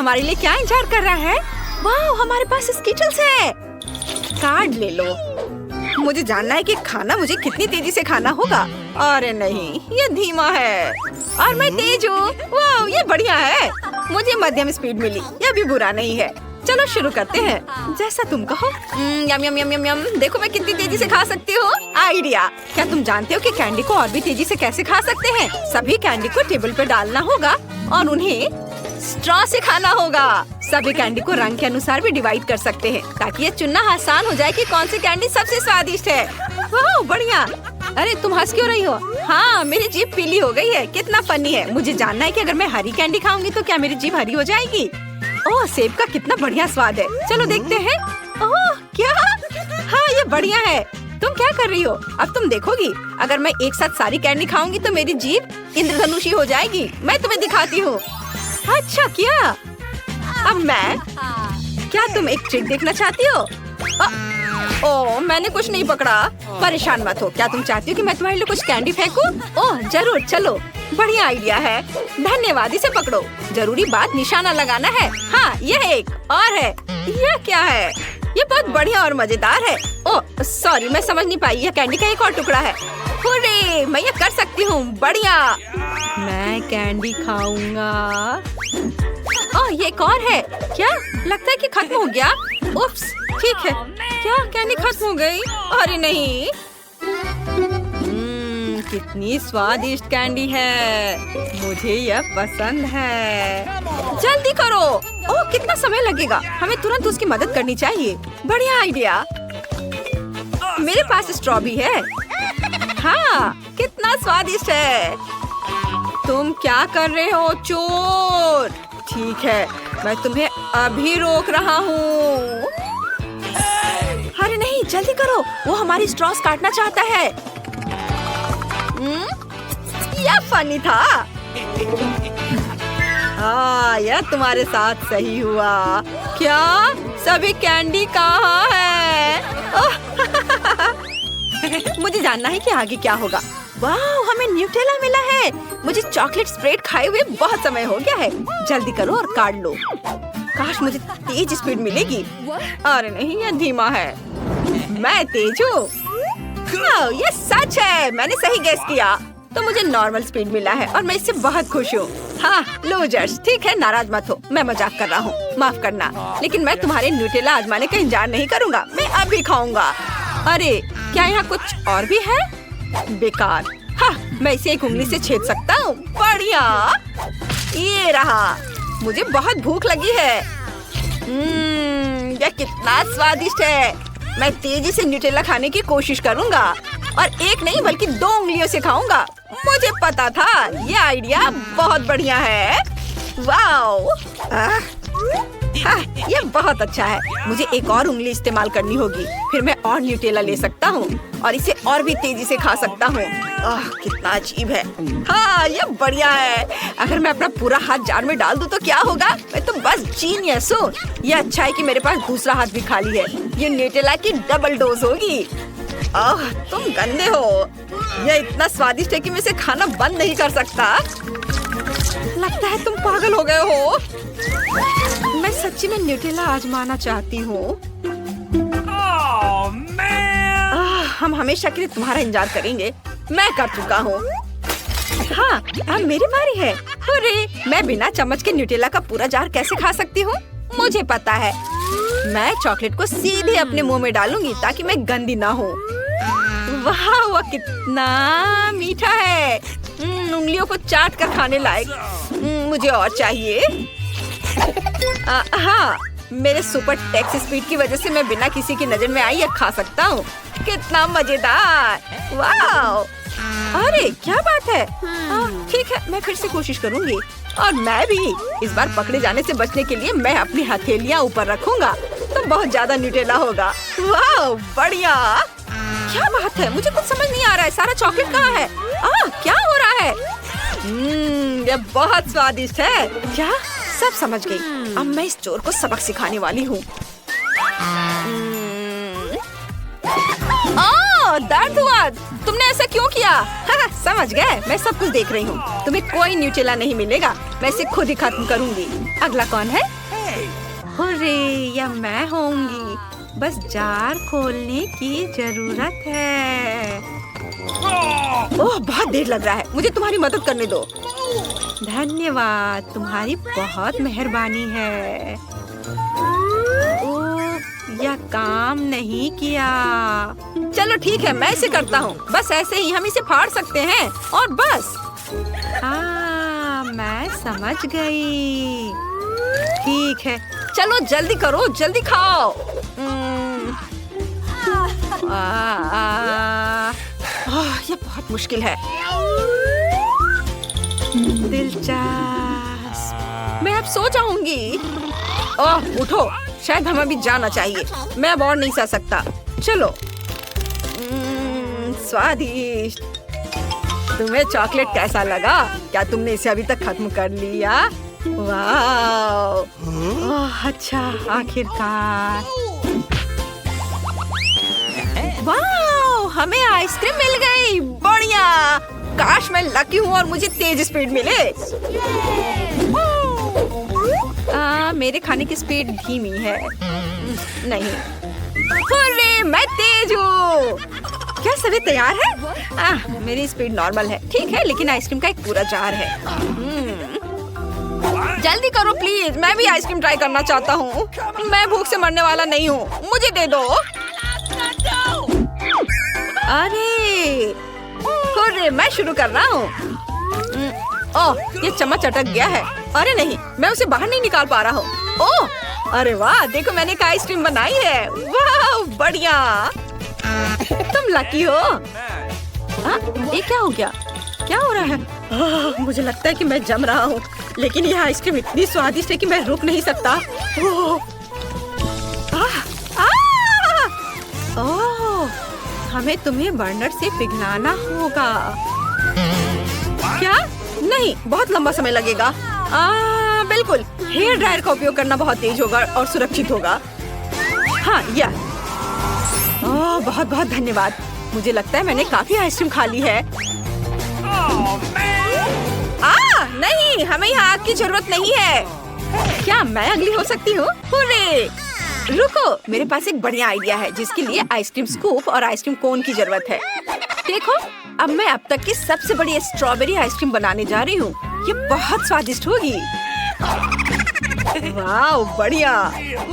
हमारे लिए क्या इंतजार कर रहा है? वाह, हमारे पास स्कीटल्स है। कार्ड ले लो। मुझे जानना है कि खाना मुझे कितनी तेजी से खाना होगा। अरे नहीं, ये धीमा है और मैं तेज हूँ। वाह, ये बढ़िया है। मुझे मध्यम स्पीड मिली, यह भी बुरा नहीं है। चलो शुरू करते हैं, जैसा तुम कहो। यम यम यम यम यम। देखो मैं कितनी तेजी से खा सकती हूँ। आइडिया। क्या तुम जानते हो कि कैंडी को और भी तेजी से कैसे खा सकते हैं? सभी कैंडी को टेबल पर डालना होगा और उन्हें स्ट्रॉ से खाना होगा। सभी कैंडी को रंग के अनुसार भी डिवाइड कर सकते हैं ताकि ये चुनना आसान हो जाए कि कौन सी कैंडी सबसे स्वादिष्ट है। वाह, बढ़िया। अरे तुम हंस क्यों रही हो? हाँ, मेरी जीभ पीली हो गई है। कितना फनी है। मुझे जानना है कि अगर मैं हरी कैंडी खाऊंगी तो क्या मेरी जीभ हरी हो जाएगी? ओह, सेब का कितना बढ़िया स्वाद है। चलो देखते हैं। ओह, क्या? हाँ, ये बढ़िया है। तुम क्या कर रही हो? अब तुम देखोगी। अगर मैं एक साथ सारी कैंडी खाऊंगी तो मेरी जीभ इंद्रधनुषी हो जाएगी। मैं तुम्हें दिखाती हूँ। अच्छा, क्या? अब मैं? क्या तुम एक ट्रिक देखना चाहती हो? ओह, मैंने कुछ नहीं पकड़ा। परेशान मत हो। क्या तुम चाहती हो कि मैं तुम्हारे लिए कुछ कैंडी फेंकूं? ओह जरूर, चलो। बढ़िया आइडिया है। धन्यवाद। इसे पकड़ो। जरूरी बात निशाना लगाना है। हाँ, यह एक और है। यह क्या है? ये बहुत बढ़िया और मजेदार है। ओह सॉरी, मैं समझ नहीं पाई। यह कैंडी का एक और टुकड़ा है। हुर्रे, मैं ये कर सकती हूँ। बढ़िया। मैं कैंडी खाऊंगा। ओह, ये एक और है। क्या? लगता है कि खत्म हो गया। उप्स, ठीक है। क्या कैंडी खत्म हो गई? अरे नहीं। कितनी स्वादिष्ट कैंडी है। मुझे यह पसंद है। जल्दी करो। ओह, कितना समय लगेगा? हमें तुरंत उसकी मदद करनी चाहिए। बढ़िया आइडिया। मेरे पास स्ट्रॉ भी है। हाँ, कितना स्वादिष्ट है। तुम क्या कर रहे हो, चोर? ठीक है, मैं तुम्हें अभी रोक रहा हूँ। अरे नहीं, जल्दी करो। वो हमारी स्ट्रॉस काटना चाहता है। यह फनी था। हाँ, यह तुम्हारे साथ सही हुआ। क्या? सभी कैंडी कहाँ है? मुझे जानना है कि आगे क्या होगा। वाह, हमें न्यूटेला मिला है। मुझे चॉकलेट स्प्रेड खाए हुए बहुत समय हो गया है। जल्दी करो और काट लो। काश मुझे तेज स्पीड मिलेगी। अरे नहीं, यह धीमा है। मैं तेज हूँ। ये सच है। मैंने सही गेस किया। तो मुझे नॉर्मल स्पीड मिला है और मैं इससे बहुत खुश हूँ। हाँ, लूजर्स। ठीक है, नाराज मत हो। मैं मजाक कर रहा हूँ, माफ करना। लेकिन मैं तुम्हारे न्यूटेला आजमाने का इंतजार नहीं करूँगा। मैं अभी खाऊंगा। अरे, क्या यहाँ कुछ और भी है? बेकार। हाँ, मैं इसे एक उंगली से छेद सकता हूँ। बढ़िया। ये रहा। मुझे बहुत भूख लगी है। यह कितना स्वादिष्ट है। मैं तेजी से न्यूटेला खाने की कोशिश करूँगा और एक नहीं बल्कि 2 उंगलियों से खाऊंगा। मुझे पता था। ये आइडिया बहुत बढ़िया है। वाओ, ये बहुत अच्छा है। मुझे एक और उंगली इस्तेमाल करनी होगी। फिर मैं और न्यूटेला ले सकता हूँ और इसे और भी तेजी से खा सकता हूँ। कितना अजीब है। हाँ, ये बढ़िया है। अगर मैं अपना पूरा हाथ जार में डाल दूँ तो क्या होगा? मैं तो बस जीनियस हूँ। ये अच्छा है कि मेरे पास दूसरा हाथ भी खाली है। ये न्यूटेला की डबल डोज होगी। तुम गंदे हो। यह इतना स्वादिष्ट है कि मैं इसे खाना बंद नहीं कर सकता। लगता है तुम पागल हो गए हो। मैं सच्ची में न्यूटेला आजमाना चाहती हूँ। हम हमेशा के लिए तुम्हारा इंतजार करेंगे। मैं कर चुका हूँ। हाँ, अब मेरी बारी है। अरे, मैं बिना चम्मच के न्यूटेला का पूरा जार कैसे खा सकती हूँ? मुझे पता है। मैं चॉकलेट को सीधे अपने मुंह में डालूंगी ताकि मैं गंदी ना हूँ। वाह, वह कितना मीठा है। उंगलियों को चाट कर खाने लायक। मुझे और चाहिए। हाँ, मेरे सुपर टेक्स स्पीड की वजह से मैं बिना किसी की नजर में आई यह खा सकता हूँ। कितना मजेदार। वाह, अरे क्या बात है। ठीक है, मैं फिर से कोशिश करूँगी। और मैं भी। इस बार पकड़े जाने से बचने के लिए मैं अपनी हथेलियाँ ऊपर रखूंगा तो बहुत ज्यादा न्यूटेला होगा। वाह, बढ़िया। क्या बात है? मुझे कुछ समझ नहीं आ रहा है। सारा चॉकलेट कहाँ है? क्या हो रहा है? ये बहुत स्वादिष्ट है। क्या? सब समझ गई। अब मैं इस चोर को सबक सिखाने वाली हूँ। दर्द हुआ। तुमने ऐसा क्यों किया? हाँ, समझ गए, मैं सब कुछ देख रही हूँ। तुम्हें कोई न्यूटेला नहीं मिलेगा, मैं इसे खुद ही खत्म करूँगी। अगला कौन है? अरे या मैं होंगी, बस जार खोलने की जरूरत है। ओह बहुत देर लग रहा है, मुझे तुम्हारी मदद करने दो। धन्यवाद, तुम्हारी बहुत मेहरबानी है। ओह यह काम नहीं किया। चलो ठीक है, मैं इसे करता हूँ। बस ऐसे ही हम इसे फाड़ सकते हैं और बस। हाँ मैं समझ गई। ठीक है चलो जल्दी करो, जल्दी खाओ। ये बहुत मुश्किल है। दिलचस्प, मैं अब सो जाऊंगी। ओह उठो, शायद हमें भी जाना चाहिए। मैं अब और नहीं सह सकता। चलो। स्वादिष्ट। तुम्हें चॉकलेट कैसा लगा? क्या तुमने इसे अभी तक खत्म कर लिया? वाह, अच्छा आखिरकार। वाह, हमें आइसक्रीम मिल गई। बढ़िया, काश मैं लकी हूँ और मुझे तेज स्पीड मिले। मेरे खाने की स्पीड धीमी है। नहीं, अरे मैं तेज हूँ। क्या सभी तैयार है? मेरी स्पीड नॉर्मल है। ठीक है, लेकिन आइसक्रीम का एक पूरा जार है। जल्दी करो प्लीज, मैं भी आइसक्रीम ट्राई करना चाहता हूँ। मैं भूख से मरने वाला नहीं हूँ, मुझे दे दो। अरे मैं शुरू कर रहा हूँ। ओह ये चम्मच अटक गया है। अरे नहीं, मैं उसे बाहर नहीं निकाल पा रहा हूँ। ओह अरे वाह, देखो मैंने एक आइसक्रीम बनाई है। वाह बढ़िया, तुम लकी हो। ये क्या हो गया? क्या हो रहा है? मुझे लगता है कि मैं जम रहा हूँ, लेकिन यह आइसक्रीम इतनी स्वादिष्ट है कि मैं रुक नहीं सकता। ओह हमें तुम्हें बर्नर से पिघलाना होगा। क्या? नहीं, बहुत लंबा समय लगेगा। बिल्कुल, हेयर ड्रायर का उपयोग करना बहुत तेज होगा और सुरक्षित होगा। हाँ यह। बहुत बहुत धन्यवाद। मुझे लगता है मैंने काफी आइसक्रीम खा ली है। नहीं, हमें यहाँ आग की जरूरत नहीं है। क्या मैं अगली हो सकती हूँ? हुर्रे! रुको, मेरे पास एक बढ़िया आइडिया है जिसके लिए आइसक्रीम स्कूप और आइसक्रीम कोन की जरूरत है। देखो, अब मैं अब तक की सबसे बड़ी स्ट्रॉबेरी आइसक्रीम बनाने जा रही हूँ। ये बहुत स्वादिष्ट होगी। वाह बढ़िया,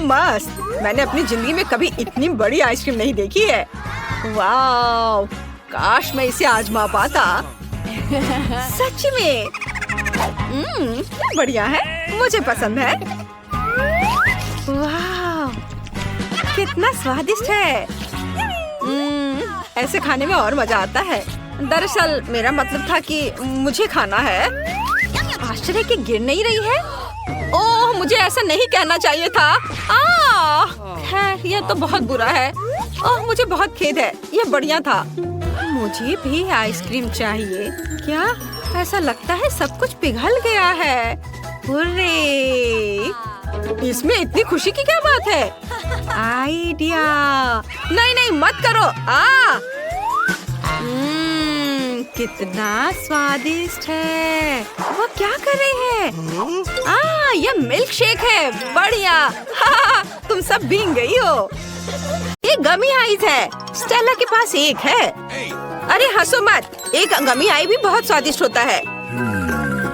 मस्त। मैंने अपनी जिंदगी में कभी इतनी बड़ी आइसक्रीम नहीं देखी है। वाह, काश मैं इसे आजमा पाता। सच में बढ़िया है, मुझे पसंद है। वाह कितना स्वादिष्ट है। ऐसे खाने में और मजा आता है। दरअसल मेरा मतलब था कि मुझे खाना है। आश्चर्य कि गिर नहीं रही है। ओह मुझे ऐसा नहीं कहना चाहिए था। खैर यह तो बहुत बुरा है। ओह मुझे बहुत खेद है, यह बढ़िया था। मुझे भी आइसक्रीम चाहिए। क्या? ऐसा लगता है सब कुछ पिघल गया है। हुर्रे! इसमें इतनी खुशी की क्या बात है? आइडिया। नहीं नहीं मत करो। कितना स्वादिष्ट है। वो क्या कर रही है? यह मिल्क शेक है। बढ़िया। तुम सब भीग गई हो। ये गमी आइस है। स्टेला के पास एक है। अरे हंसो मत, एक गमी आई भी बहुत स्वादिष्ट होता है।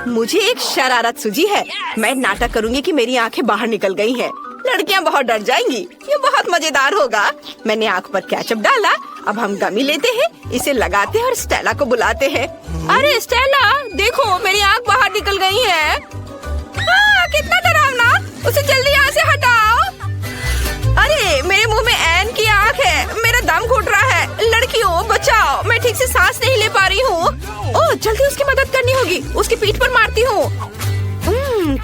मुझे एक शरारत सूझी है। मैं नाटक करूंगी कि मेरी आंखें बाहर निकल गई हैं। लड़कियां बहुत डर जाएंगी। ये बहुत मजेदार होगा। मैंने आंख पर केचप डाला। अब हम गमी लेते हैं, इसे लगाते हैं और स्टेला को बुलाते हैं। अरे स्टेला, देखो मेरी आंख बाहर निकल गई है। कितना डरावना, उसे जल्दी यहाँ से हटाओ। अरे मेरे मुंह में ऐन की आंख है। मेरा दम घुट रहा है। लड़कियों बचाओ, मैं ठीक से सांस नहीं ले पा रही हूँ। ओह जल्दी उसकी मदद करनी होगी। उसकी पीठ पर मारती हूँ।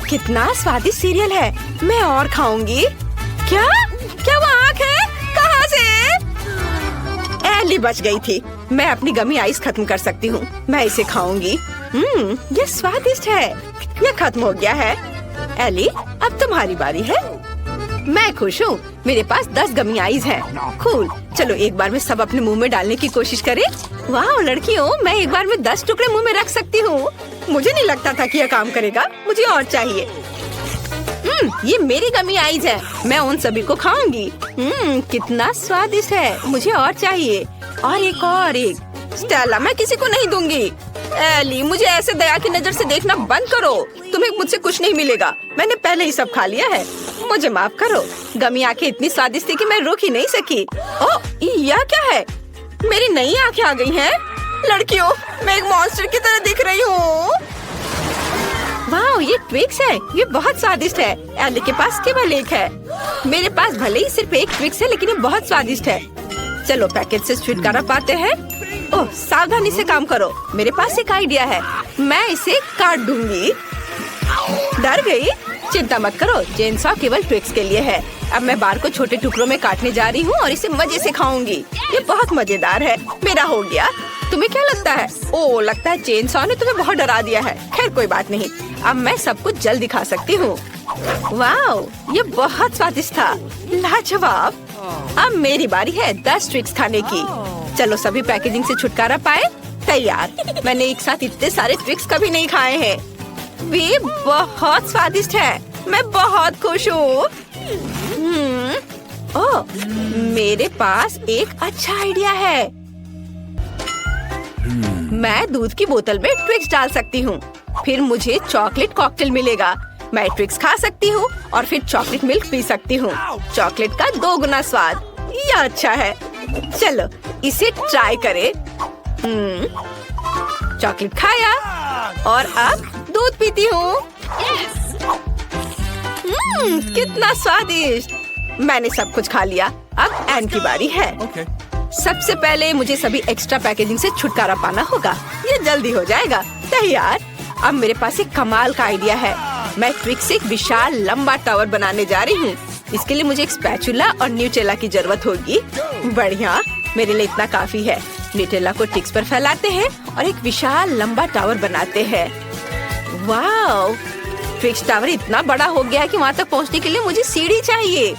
कितना स्वादिष्ट सीरियल है। मैं और खाऊंगी। क्या? क्या वो आंख है? कहाँ से? एली बच गई थी। मैं अपनी गमी आइस खत्म कर सकती हूँ। मैं इसे खाऊंगी। ये स्वादिष्ट है। ये खत्म हो गया है। एली अब तुम्हारी बारी है। मैं खुश हूँ। मेरे पास 10 गमी आइज है। कूल। चलो एक बार में सब अपने मुंह में डालने की कोशिश करें। वाह लड़कियों, मैं एक बार में 10 टुकड़े मुंह में रख सकती हूँ। मुझे नहीं लगता था कि यह काम करेगा। मुझे और चाहिए। ये मेरी गमी आइज है। मैं उन सभी को खाऊंगी। कितना स्वादिष्ट है। मुझे और चाहिए। और एक। स्टेला, मैं किसी को नहीं दूंगी। एली, मुझे ऐसे दया की नजर से देखना बंद करो। तुम्हें मुझसे कुछ नहीं मिलेगा। मैंने पहले ही सब खा लिया है। मुझे माफ करो। गमी आंखें इतनी स्वादिष्ट थी कि मैं रोक ही नहीं सकी। ओह, यह क्या है? मेरी नई आंखें आ गई हैं। लड़कियों, मैं एक मॉन्स्टर की तरह दिख रही हूँ। वाह, ये ट्विक्स है। ये बहुत स्वादिष्ट है। एली के पास केवल एक है। मेरे पास भले ही सिर्फ एक ट्विक्स है, लेकिन ये बहुत स्वादिष्ट है। चलो पैकेट से छुटकारा पाते हैं। ओह, सावधानी से काम करो। मेरे पास एक आइडिया है। मैं इसे काट दूंगी। डर गई? चिंता मत करो, चेनसॉ केवल ट्विक्स के लिए है। अब मैं बार को छोटे टुकड़ों में काटने जा रही हूँ और इसे मजे से खाऊंगी। ये बहुत मजेदार है। मेरा हो गया। तुम्हें क्या लगता है? ओह, लगता है चेनसॉ ने तुम्हें बहुत डरा दिया है। खैर कोई बात नहीं। अब मैं सब कुछ जल्द दिखा सकती हूँ। वाह, ये बहुत स्वादिष्ट था। लाजवाब। अब मेरी बारी है 10 ट्विक्स खाने की। चलो सभी पैकेजिंग से छुटकारा पाए। तैयार। मैंने एक साथ इतने सारे ट्विक्स कभी नहीं खाए हैं। वे बहुत स्वादिष्ट है। मैं बहुत खुश हूँ। ओह, मेरे पास एक अच्छा आइडिया है। मैं दूध की बोतल में ट्विक्स डाल सकती हूँ। फिर मुझे चॉकलेट कॉकटेल मिलेगा। मैं ट्विक्स खा सकती हूँ और फिर चॉकलेट मिल्क पी सकती हूँ। चॉकलेट का 2 गुना स्वाद। यह अच्छा है। चलो इसे ट्राई करें। चॉकलेट खाया और अब दूध पीती हूँ। कितना स्वादिष्ट। मैंने सब कुछ खा लिया। अब एन की बारी है। सबसे पहले मुझे सभी एक्स्ट्रा पैकेजिंग से छुटकारा पाना होगा। ये जल्दी हो जाएगा। तैयार। अब मेरे पास एक कमाल का आइडिया है। मैं ट्विक्स से एक विशाल लंबा टावर बनाने जा रही हूँ। इसके लिए मुझे एक स्पैचुला और न्यूटेला की जरूरत होगी। बढ़िया, मेरे लिए इतना काफी है। न्यूटेला को ट्विक्स पर फैलाते हैं और एक विशाल लंबा टावर बनाते हैं। वाह, ट्विक्स टावर इतना बड़ा हो गया है कि वहाँ तक पहुँचने के लिए मुझे सीढ़ी चाहिए।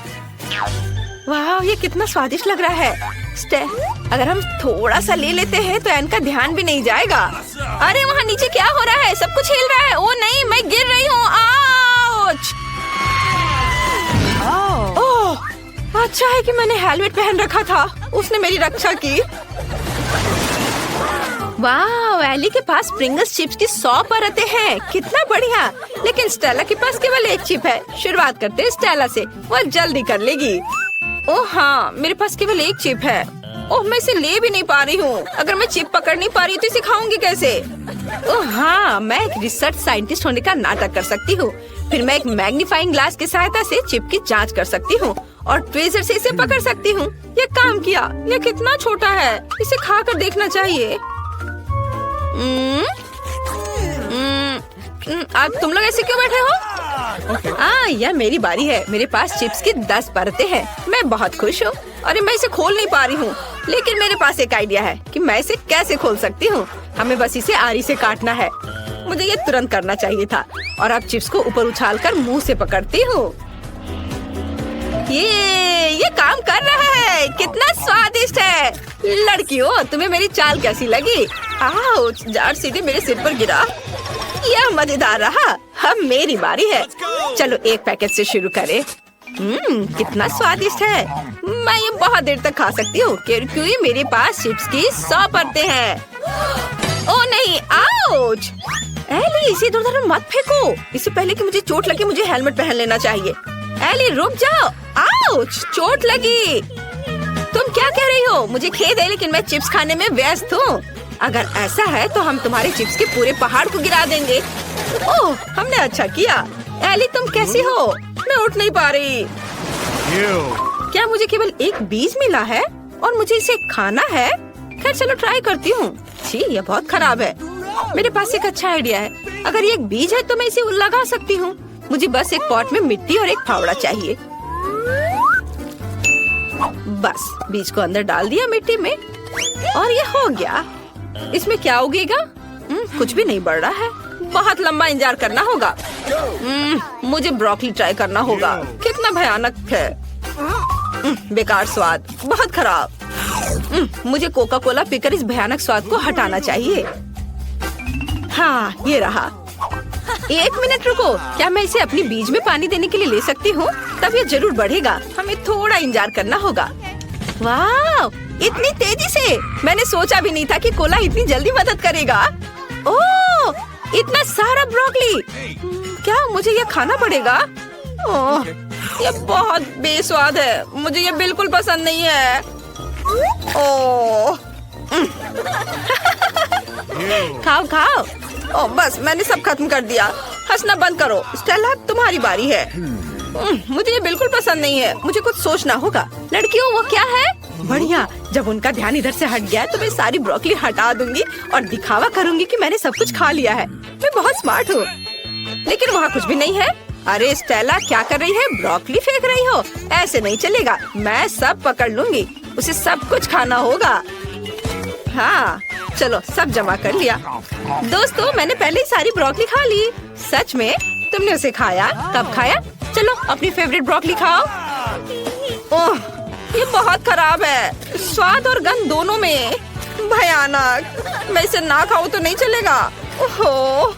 वाह, ये कितना स्वादिष्ट लग रहा है। अगर हम थोड़ा सा ले लेते हैं तो एन का ध्यान भी नहीं जाएगा। अरे वहाँ नीचे क्या हो रहा है? सब कुछ हिल रहा है। ओ नहीं, मैं गिर रही हूँ। आउच! ओह, अच्छा है कि मैंने हेलमेट पहन रखा था। उसने मेरी रक्षा की। वाह, एली के पास प्रिंगल्स चिप्स की 100 परतें हैं। कितना बढ़िया। लेकिन स्टेला के पास केवल एक चिप है। शुरुआत करते हैं स्टेला से। वह जल्दी कर लेगी। ओह हाँ, मेरे पास केवल एक चिप है। ओह, मैं इसे ले भी नहीं पा रही हूँ। अगर मैं चिप पकड़ नहीं पा रही तो इसे खाऊंगी कैसे? ओह हाँ, मैं एक रिसर्च साइंटिस्ट होने का नाटक कर सकती हूँ। फिर मैं एक मैग्नीफाइंग ग्लास की सहायता से चिप की जांच कर सकती हूँ और ट्वीजर से इसे पकड़ सकती हूँ। ये काम किया। ये कितना छोटा है। इसे खा कर देखना चाहिए। अब तुम लोग ऐसे क्यों बैठे हो? यह मेरी बारी है। मेरे पास चिप्स की 10 परतें हैं। मैं बहुत खुश हूँ। अरे मैं इसे खोल नहीं पा रही हूँ, लेकिन मेरे पास एक आइडिया है कि मैं इसे कैसे खोल सकती हूँ। हमें बस इसे आरी से काटना है। मुझे ये तुरंत करना चाहिए था। और अब चिप्स को ऊपर उछालकर मुंह से पकड़ती हूँ। ये काम कर रहा है। कितना स्वादिष्ट है। लड़कियों, तुम्हें मेरी चाल कैसी लगी? आउच! जार सीधे मेरे सिर पर गिरा। यह मजेदार रहा। अब मेरी बारी है। चलो एक पैकेट से शुरू करें। कितना स्वादिष्ट है। मैं ये बहुत देर तक खा सकती हूँ क्योंकि मेरे पास चिप्स की 100 परतें हैं। ओह नहीं, आउच! एली, इसे इधर-उधर मत फेंको। इससे पहले कि मुझे चोट लगे मुझे हेलमेट पहन लेना चाहिए। एली रुक जाओ। आउच! चोट लगी। तुम क्या कह रही हो? मुझे खेद है, लेकिन मैं चिप्स खाने में व्यस्त हूँ। अगर ऐसा है तो हम तुम्हारे चिप्स के पूरे पहाड़ को गिरा देंगे। ओह, हमने अच्छा किया। एली, तुम कैसी हो? मैं उठ नहीं पा रही। क्या मुझे केवल एक बीज मिला है और मुझे इसे खाना है? खैर चलो ट्राई करती हूँ। छी, यह बहुत खराब है। मेरे पास एक अच्छा आइडिया है। अगर ये एक बीज है तो मैं इसे लगा सकती हूँ। मुझे बस एक पॉट में मिट्टी और एक फावड़ा चाहिए। बस बीज को अंदर डाल दिया मिट्टी में और ये हो गया। इसमें क्या उगेगा? कुछ भी नहीं बढ़ रहा है। बहुत लंबा इंतजार करना होगा। मुझे ब्रोकली ट्राई करना होगा। कितना कितना भयानक है। बेकार स्वाद, बहुत खराब। मुझे कोका कोला पीकर इस भयानक स्वाद को हटाना चाहिए। हाँ, ये रहा। 1 मिनट रुको, क्या मैं इसे अपनी बीज में पानी देने के लिए ले सकती हूँ? तब ये जरूर बढ़ेगा। हमें थोड़ा इंतजार करना होगा। वाह, इतनी तेजी से! मैंने सोचा भी नहीं था कि कोला इतनी जल्दी मदद करेगा। ओह, इतना सारा ब्रोकली! क्या मुझे ये खाना पड़ेगा? ओह, ये बहुत बेस्वाद है। मुझे ये बिल्कुल पसंद नहीं है। ओह, खाओ खाओ। ओह, बस मैंने सब खत्म कर दिया। हंसना बंद करो। स्टेला, तुम्हारी बारी है। मुझे ये बिल्कुल पसंद नहीं है। मुझे कुछ सोचना होगा। लड़कियों, वो क्या है? बढ़िया, जब उनका ध्यान इधर से हट गया तो मैं सारी ब्रोकली हटा दूंगी और दिखावा करूंगी कि मैंने सब कुछ खा लिया है। मैं बहुत स्मार्ट हूँ। लेकिन वहाँ कुछ भी नहीं है। अरे स्टेला, क्या कर रही है? ब्रोकली फेंक रही हो? ऐसे नहीं चलेगा। मैं सब पकड़ लूंगी। उसे सब कुछ खाना होगा। हाँ, चलो सब जमा कर लिया। दोस्तों, मैंने पहले ही सारी ब्रोकली खा ली। सच में? तुमने उसे खाया? कब खाया? चलो अपनी फेवरेट ब्रोकली खाओ। ओह, ये बहुत खराब है। स्वाद और गंध दोनों में। भयानक। मैं इसे ना खाऊं तो नहीं चलेगा। ओहो।